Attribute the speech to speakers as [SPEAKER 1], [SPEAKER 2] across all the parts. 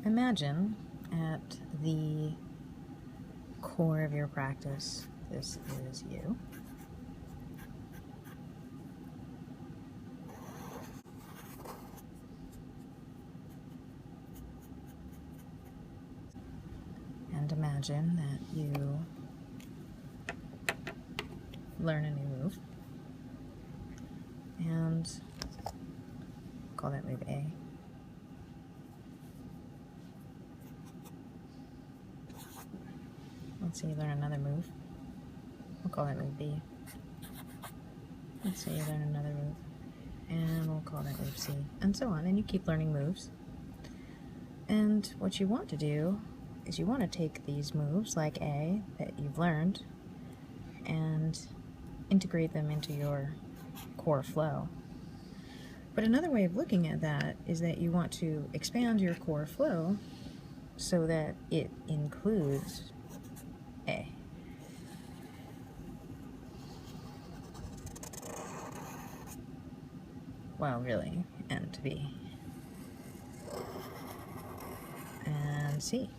[SPEAKER 1] Imagine at the core of your practice, this is you. And imagine that you learn a new move, and call that move A. Let's say you learn another move. We'll call that move B. Let's say you learn another move, and we'll call that move C, and so on. And you keep learning moves. And what you want to do is you want to take these moves, like A, that you've learned, and integrate them into your core flow. But another way of looking at that is that you want to expand your core flow so that it includes A. Well, really, and to B. And C.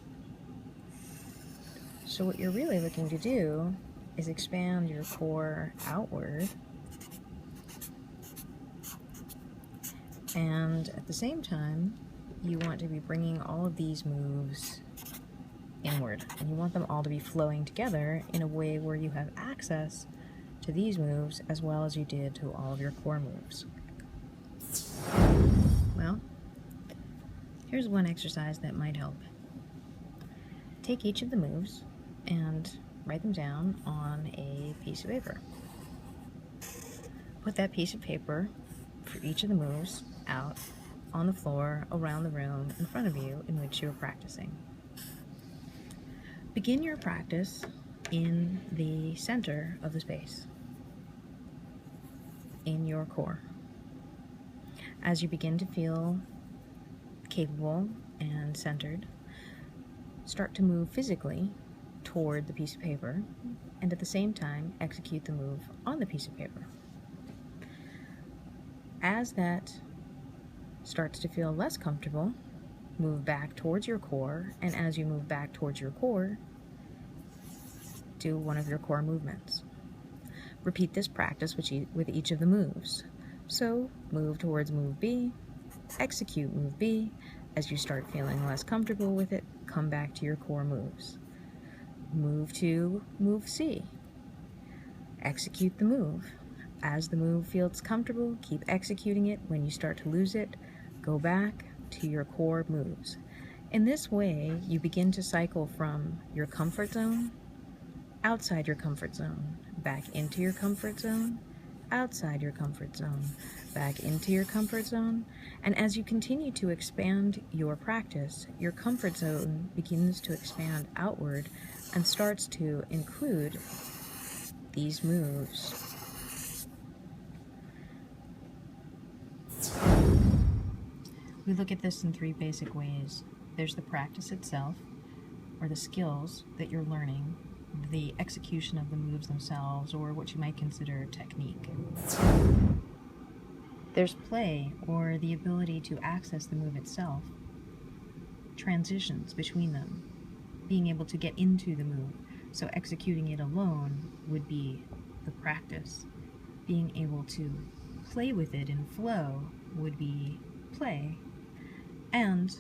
[SPEAKER 1] So what you're really looking to do is expand your core outward, and at the same time you want to be bringing all of these moves inward, and you want them all to be flowing together in a way where you have access to these moves as well as you did to all of your core moves. Well, here's one exercise that might help. Take each of the moves and write them down on a piece of paper. Put that piece of paper for each of the moves out on the floor, around the room, in front of you in which you're practicing. Begin your practice in the center of the space, in your core. As you begin to feel capable and centered, start to move physically toward the piece of paper, and at the same time execute the move on the piece of paper. As that starts to feel less comfortable, move back towards your core, and as you move back towards your core, do one of your core movements. Repeat this practice with each of the moves. So, move towards move B, execute move B. As you start feeling less comfortable with it, come back to your core moves. Move to move C. Execute the move. As the move feels comfortable, keep executing it. When you start to lose it, go back to your core moves. In this way, you begin to cycle from your comfort zone, outside your comfort zone, back into your comfort zone, outside your comfort zone, back into your comfort zone, and as you continue to expand your practice, your comfort zone begins to expand outward and starts to include these moves. We look at this in three basic ways. There's the practice itself, or the skills that you're learning, the execution of the moves themselves, or what you might consider technique. There's play, or the ability to access the move itself, transitions between them, being able to get into the move. So executing it alone would be the practice. Being able to play with it in flow would be play. And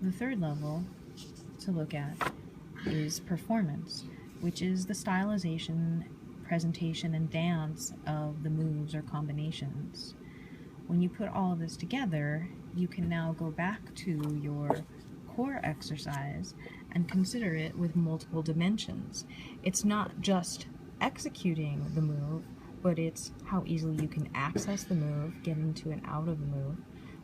[SPEAKER 1] the third level to look at is performance, which is the stylization, presentation, and dance of the moves or combinations. When you put all of this together, you can now go back to your core exercise and consider it with multiple dimensions. It's not just executing the move, but it's how easily you can access the move, get into and out of the move,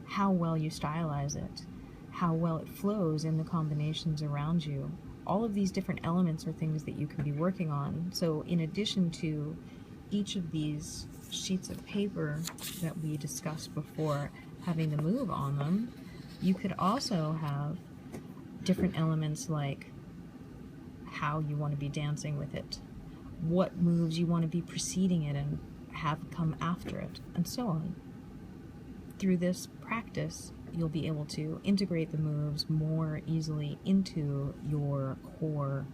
[SPEAKER 1] how well you stylize it, how well it flows in the combinations around you. All of these different elements are things that you can be working on. So in addition to each of these sheets of paper that we discussed before having the move on them, you could also have different elements like how you want to be dancing with it, what moves you want to be preceding it and have come after it, and so on. Through this practice, you'll be able to integrate the moves more easily into your core